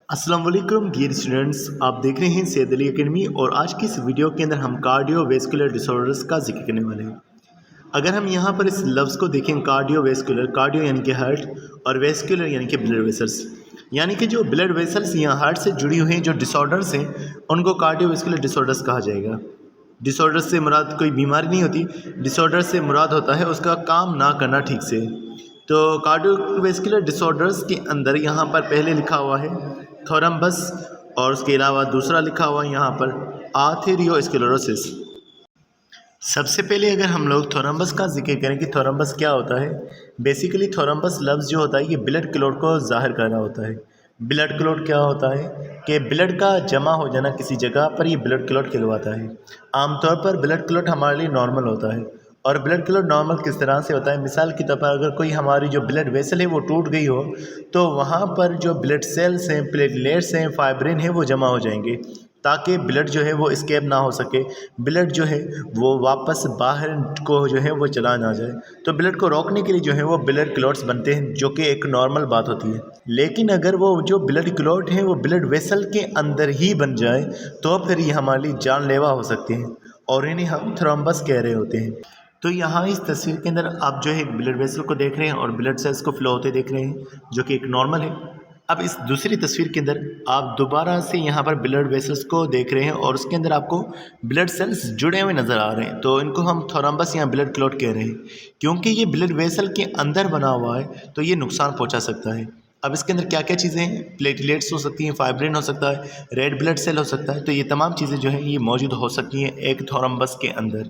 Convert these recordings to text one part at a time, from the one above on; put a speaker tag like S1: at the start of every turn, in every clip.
S1: अस्सलाम वालेकुम dear students, आप देख रहे हैं सैयद अली एकेडमी और आज की इस वीडियो के अंदर हम कार्डियोवैस्कुलर डिसऑर्डर्स का जिक्र करने वाले हैं। अगर हम यहाँ पर इस लफ्ज़ को देखें कार्डियोवैस्कुलर, कार्डियो यानी कि हार्ट और वैस्कुलर यानी कि ब्लड वेसल्स, यानी कि जो ब्लड वेसल्स या हार्ट से जुड़ी हुई हैं जो डिसऑर्डर्स हैं उनको कार्डियोवैस्कुलर डिसऑर्डर्स कहा जाएगा। डिसऑर्डर से मुराद कोई बीमारी नहीं होती, डिसऑर्डर से मुराद होता है उसका काम ना करना ठीक से। तो कार्डियोवैस्कुलर डिसऑर्डर्स के अंदर यहाँ पर पहले लिखा हुआ है थोरम्बस और उसके अलावा दूसरा लिखा हुआ है यहाँ पर आर्थेरियोस्क्लेरोसिस। सबसे पहले अगर हम लोग थोरम्बस का जिक्र करें कि थोरम्बस क्या होता है, बेसिकली थोरम्बस लफ्ज़ जो होता है ये ब्लड क्लॉट को ज़ाहिर कर रहा होता है। ब्लड क्लॉट क्या होता है कि ब्लड का जमा हो जाना किसी जगह पर, ये ब्लड क्लॉट कहलवाता है। आमतौर पर ब्लड क्लॉट हमारे लिए नॉर्मल होता है। और ब्लड क्लॉट नॉर्मल किस तरह से होता है, मिसाल के तौर पर अगर कोई हमारी जो ब्लड वेसल है वो टूट गई हो तो वहाँ पर जो ब्लड सेल्स हैं, प्लेटलेट्स हैं, फाइब्रिन है वो जमा हो जाएंगे ताकि ब्लड जो है वो स्केप ना हो सके, ब्लड जो है वो वापस बाहर को जो है वो चला ना जाए। तो ब्लड को रोकने के लिए जो है वो ब्लड क्लॉट्स बनते हैं, जो कि एक नॉर्मल बात होती है। लेकिन अगर वो जो ब्लड क्लॉट है वो ब्लड वेसल के अंदर ही बन जाए तो फिर ये हमारे लिए जानलेवा हो सकते हैं और इन्हें हम थ्रोम्बस कह रहे होते हैं। तो यहाँ इस तस्वीर के अंदर आप जो है एक ब्लड वेसल को देख रहे हैं और ब्लड सेल्स को फ्लो होते देख रहे हैं, जो कि एक नॉर्मल है। अब इस दूसरी तस्वीर के अंदर आप दोबारा से यहाँ पर ब्लड वेसल्स को देख रहे हैं और उसके अंदर आपको ब्लड सेल्स जुड़े हुए नज़र आ रहे हैं। तो इनको हम थोरम्बस या ब्लड क्लॉट कह रहे हैं, क्योंकि ये ब्लड वेसल के अंदर बना हुआ है तो ये नुकसान पहुँचा सकता है। अब इसके अंदर क्या क्या चीज़ें हैं, प्लेटलेट्स हो सकती हैं, फाइब्रिन हो सकता है, रेड ब्लड सेल हो सकता है। तो ये तमाम चीज़ें जो हैं ये मौजूद हो सकती हैं एक थोरम्बस के अंदर।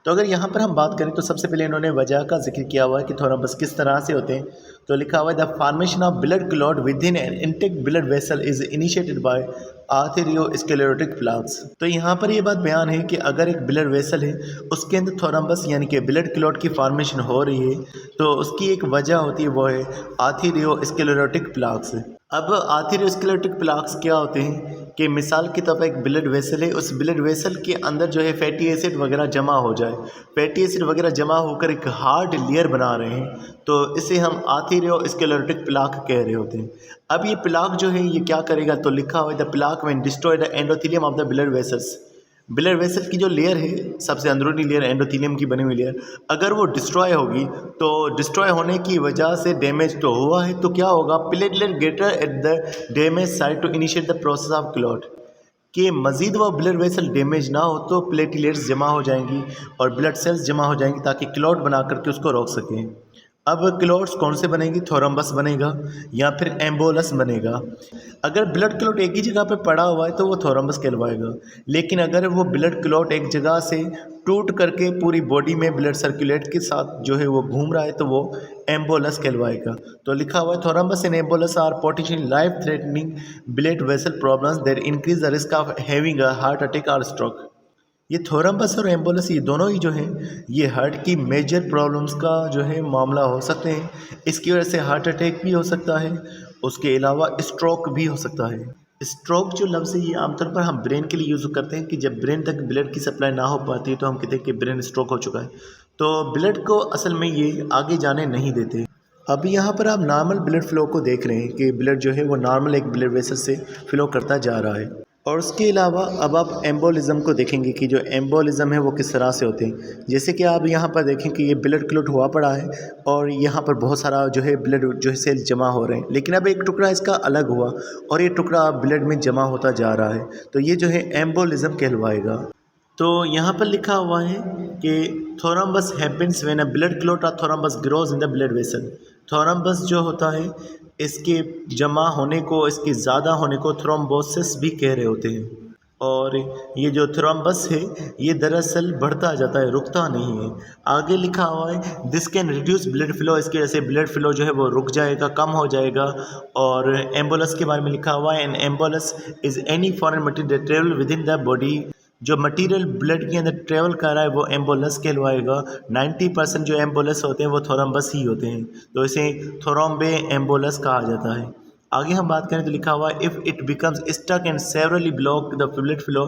S1: तो अगर यहाँ पर हम बात करें तो सबसे पहले इन्होंने वजह का जिक्र किया हुआ है कि थोरम्बस किस तरह से होते हैं। तो लिखा हुआ है the formation of blood clot within an intact blood vessel is initiated by atherosclerotic plaques. तो यहाँ पर ये बात बयान है कि अगर एक ब्लड वेसल है उसके अंदर थोरम्बस यानी कि ब्लड क्लॉट की फॉर्मेशन हो रही है तो उसकी एक वजह होती है, वो है आर्थेरियोस्क्लेरोटिक प्लाक्स। अब आर्थेरियोस्क्लेरोटिक प्लाक्स क्या होते हैं कि मिसाल के तौर पर एक ब्लड वेसल है, उस ब्लड वेसल के अंदर जो है फैटी एसिड वगैरह जमा हो जाए, फैटी एसिड वगैरह जमा होकर एक हार्ड लेयर बना रहे हैं तो इसे हम आर्थेरियोस्क्लेरोटिक प्लाक कह रहे होते हैं। अब ये प्लाक जो है ये क्या करेगा, तो लिखा हुआ है the plaque when destroy the endothelium of the blood vessels. Blood vessel की जो लेयर है, सबसे अंदरूनी लेयर एंडोथेलियम की बनी हुई लेयर, अगर वो डिस्ट्रॉय होगी तो डिस्ट्रॉय होने की वजह से डैमेज तो हुआ है तो क्या होगा, platelet gather at the damage site to initiate the process of clot, कि मज़ीद वह ब्लड वेसल डैमेज ना हो तो प्लेटलेट्स जमा हो जाएंगी और ब्लड सेल्स जमा हो जाएंगी ताकि क्लॉट बना करके उसको रोक सकें। अब क्लॉट्स कौन से बनेंगी, थोरम्बस बनेगा या फिर एम्बोलस बनेगा। अगर ब्लड क्लॉट एक ही जगह पे पड़ा हुआ है तो वो थोरम्बस कहलवाएगा, लेकिन अगर वो ब्लड क्लॉट एक जगह से टूट करके पूरी बॉडी में ब्लड सर्कुलेट के साथ जो है वो घूम रहा है तो वो एम्बोलस कहलवाएगा। तो लिखा हुआ है thrombus and embolus are potential life threatening blood vessel problems that increase the risk of having a heart attack or stroke. ये थोरम्बस और एम्बोलस ये दोनों ही जो हैं ये हार्ट की मेजर प्रॉब्लम्स का जो है मामला हो सकते हैं। इसकी वजह से हार्ट अटैक भी हो सकता है, उसके अलावा स्ट्रोक भी हो सकता है। स्ट्रोक जो लफ्ज़ है ये आमतौर पर हम ब्रेन के लिए यूज़ करते हैं कि जब ब्रेन तक ब्लड की सप्लाई ना हो पाती है तो हम कहते हैं कि ब्रेन स्ट्रोक हो चुका है। तो ब्लड को असल में ये आगे जाने नहीं देते। अभी यहाँ पर आप नॉर्मल ब्लड फ्लो को देख रहे हैं कि ब्लड जो है वो नॉर्मल एक ब्लड वेसल से फ्लो करता जा रहा है। और उसके अलावा अब आप एम्बोलिज़म को देखेंगे कि जो एम्बोलिज़म है वो किस तरह से होते हैं। जैसे कि आप यहाँ पर देखें कि ये ब्लड क्लॉट हुआ पड़ा है और यहाँ पर बहुत सारा जो है ब्लड जो है सेल जमा हो रहे हैं, लेकिन अब एक टुकड़ा इसका अलग हुआ और ये टुकड़ा अब ब्लड में जमा होता जा रहा है तो ये जो है एम्बोलिज़म कहलवाएगा। तो यहाँ पर लिखा हुआ है कि thrombus happens when a blood clot or thrombus grows in the blood vessel. Thrombus जो होता है इसके जमा होने को, इसके ज़्यादा होने को थ्रोम्बोसिस भी कह रहे होते हैं। और ये जो थ्रोम्बस है ये दरअसल बढ़ता जाता है, रुकता नहीं है। आगे लिखा हुआ है this can reduce blood flow, इसके वजह से ब्लड फ्लो जो है वो रुक जाएगा, कम हो जाएगा। और एम्बोलस के बारे में लिखा हुआ है an embolus is any foreign material travel with in the body, जो मटेरियल ब्लड के अंदर ट्रेवल कर रहा है वो एम्बोलस कहलवाएगा। 90% जो एम्बोलस होते हैं वो थोरम्बस ही होते हैं, तो इसे थोरम्बे एम्बोलस कहा जाता है। आगे हम बात करें तो लिखा हुआ है if it becomes stuck and severely block the blood flow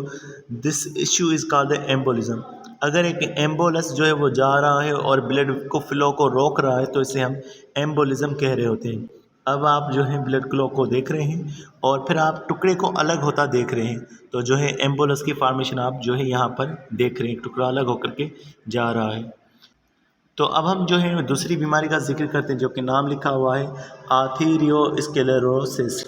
S1: this issue is called the embolism. अगर एक एम्बोलस जो है वो जा रहा है और ब्लड को फ्लो को रोक रहा है तो इसे हम एम्बोलिज्म कह रहे होते हैं। अब आप जो है ब्लड फ्लो को देख रहे हैं और फिर आप टुकड़े को अलग होता देख रहे हैं। तो जो है एम्बोलस की फॉर्मेशन आप जो है यहाँ पर देख रहे हैं, टुकड़ा अलग होकर के जा रहा है। तो अब हम जो है दूसरी बीमारी का जिक्र करते हैं जो कि नाम लिखा हुआ है आर्थेरियोस्क्लेरोसिस।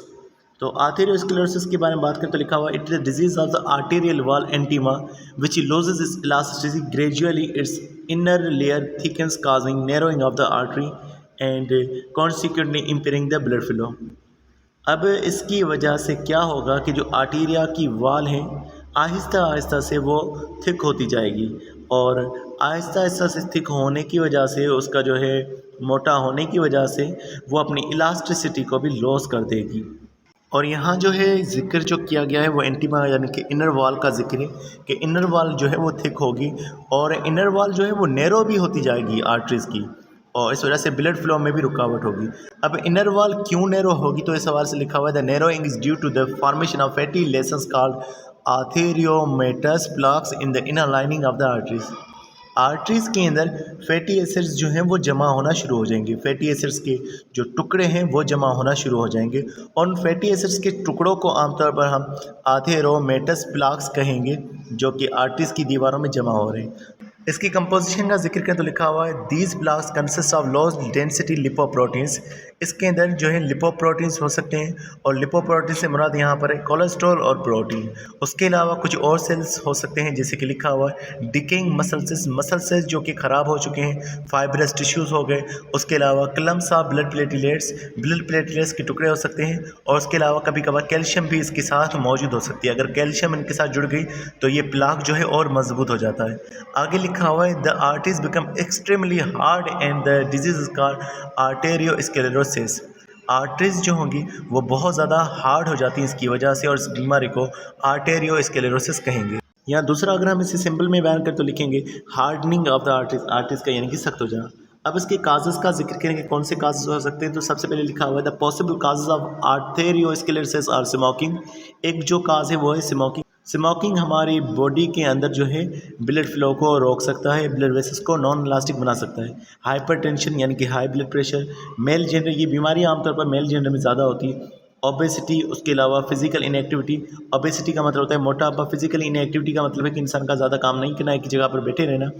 S1: तो आर्थेरियोस्क्लेरोसिस के बारे में बात करें तो लिखा हुआ है, it is a disease of the arterial wall intima which loses its elasticity gradually, its inner layer thickens causing narrowing of the artery and consequently impairing the blood flow. अब इसकी वजह से क्या होगा कि जो आर्टेरिया की वॉल है आहिस्ता आहिस्ता से वो थिक होती जाएगी और आहिस्ता आहिस्ता से थिक होने की वजह से उसका जो है मोटा होने की वजह से वो अपनी इलास्टिसिटी को भी लॉस कर देगी। और यहाँ जो है ज़िक्र जो किया गया है वो एंटीमा यानी कि इनर वॉल का ज़िक्र है कि इनर वॉल जो है वो थिक होगी और इनर वॉल जो है वो नैरो भी होती जाएगी आर्टरीज़ की, और इस वजह से ब्लड फ्लो में भी रुकावट होगी। अब इनर वॉल क्यों नैरो होगी, तो इस सवाल से लिखा हुआ है the narrowing is due to the formation of fatty lesions called atheromatous plaques in the inner lining of the arteries. Arteries के अंदर फैटी एसिड्स जो हैं वो जमा होना शुरू हो जाएंगे, फैटी एसिड्स के जो टुकड़े हैं वो जमा होना शुरू हो जाएंगे और उन फैटी एसिड्स के टुकड़ों को आमतौर पर हम आर्थेरोमेटस प्लाक्स कहेंगे जो कि आर्टरीज़ की दीवारों में जमा हो रहे हैं। इसकी कंपोजिशन का जिक्र करें तो लिखा हुआ है these plaques consist of low density lipoproteins. इसके अंदर जो है लिपोप्रोटीन्स हो सकते हैं और लिपोप्रोटीन से मुराद यहाँ पर है कोलेस्ट्रॉल और प्रोटीन। उसके अलावा कुछ और सेल्स हो सकते हैं जैसे कि लिखा हुआ है डिकेइंग मसल सेल्स जो कि ख़राब हो चुके हैं, फाइब्रस टिश्यूज़ हो गए। उसके अलावा क्लम्स ऑफ ब्लड प्लेटलेट्स के टुकड़े हो सकते हैं और उसके अलावा कभी कभार कैल्शियम भी इसके साथ मौजूद हो सकती है। अगर कैल्शियम इनके साथ जुड़ गई तो ये प्लाक जो है और मजबूत हो जाता है। आगे लिखा हुआ है the arteries become extremely hard and the disease is called arteriosclerosis. Arteries जो होंगी वो बहुत ज़्यादा हार्ड हो जाती हैं इसकी वजह से और इस बीमारी को आर्टेरियोस्क्लेरोसिस कहेंगे। या दूसरा अगर हम इसे सिंपल में बयान करें तो लिखेंगे हार्डनिंग ऑफ द आर्टरीज का यानी कि सख्त हो जाना। अब इसके काजेज़ का जिक्र करेंगे कौन से काजेज़ हो सकते हैं, तो सबसे पहले लिखा हुआ है the possible causes of atherosclerosis are smoking. एक जो काज है वो है स्मोकिंग। स्मोकिंग हमारी बॉडी के अंदर जो है ब्लड फ्लो को रोक सकता है, ब्लड वेसल्स को नॉन इलास्टिक बना सकता है। हाइपरटेंशन यानी कि high blood pressure, male gender, ये बीमारी आमतौर पर मेल जेंडर में ज़्यादा होती है। ओबेसिटी, उसके अलावा फिजिकल इनएक्टिविटी। ओबेसिटी का मतलब होता है मोटापा, फिजिकल इनएक्टिविटी का मतलब है कि इंसान का ज़्यादा काम नहीं करना, एक जगह पर बैठे रहना।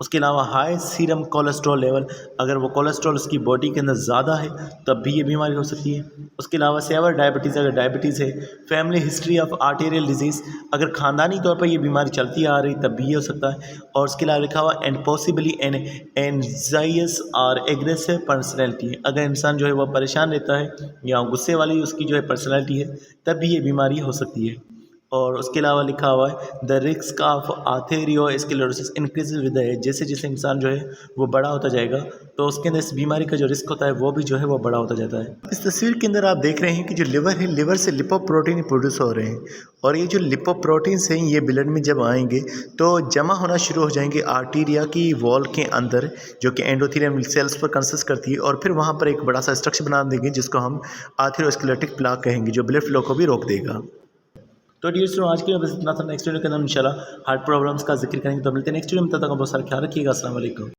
S1: उसके अलावा हाई सीरम कोलेस्ट्रॉल लेवल, अगर वो कोलेस्ट्रॉल उसकी बॉडी के अंदर ज़्यादा है तब भी ये बीमारी हो सकती है। उसके अलावा सेवर डायबिटीज़, अगर डायबिटीज़ है। Family history of arterial disease, अगर ख़ानदानी तौर पर ये बीमारी चलती आ रही तब भी ये हो सकता है। और उसके अलावा लिखा हुआ एंड पॉसिबली एन एंजाइयस और एग्रेसिव पर्सनैलिटी, अगर इंसान जो है वह परेशान रहता है या गुस्से वाली उसकी जो है पर्सनैलिटी है तब भी ये बीमारी हो सकती है। और उसके अलावा लिखा हुआ है the risk of atherosclerosis increases with age, जैसे जैसे इंसान जो है वो बड़ा होता जाएगा तो उसके अंदर इस बीमारी का जो रिस्क होता है वो भी जो है वो बड़ा होता जाता है। इस तस्वीर के अंदर आप देख रहे हैं कि जो लिवर है, लिवर से लिपोप्रोटीन प्रोड्यूस हो रहे हैं और ये जो लिपोप्रोटीन्स हैं ये ब्लड में जब आएंगे तो जमा होना शुरू हो जाएंगे आर्टेरिया की वॉल के अंदर जो कि एंडोथेलियम सेल्स पर कंसिस्ट करती है और फिर वहाँ पर एक बड़ा सा स्ट्रक्चर बना देंगे जिसको हम आर्थेरोस्क्लेरोटिक प्लाक कहेंगे जो ब्लड फ्लो को भी रोक देगा। तो डियर स्टूडेंट आज के लिए बस इतना था। नेक्स्ट वीडियो के अंदर इंशाल्लाह हार्ट प्रॉब्लम्स का जिक्र करेंगे, तो मिलते हैं नेक्स्ट वीडियो में। तब तक बहुत सारा ख्याल रखिएगा। अस्सलाम वालेकुम।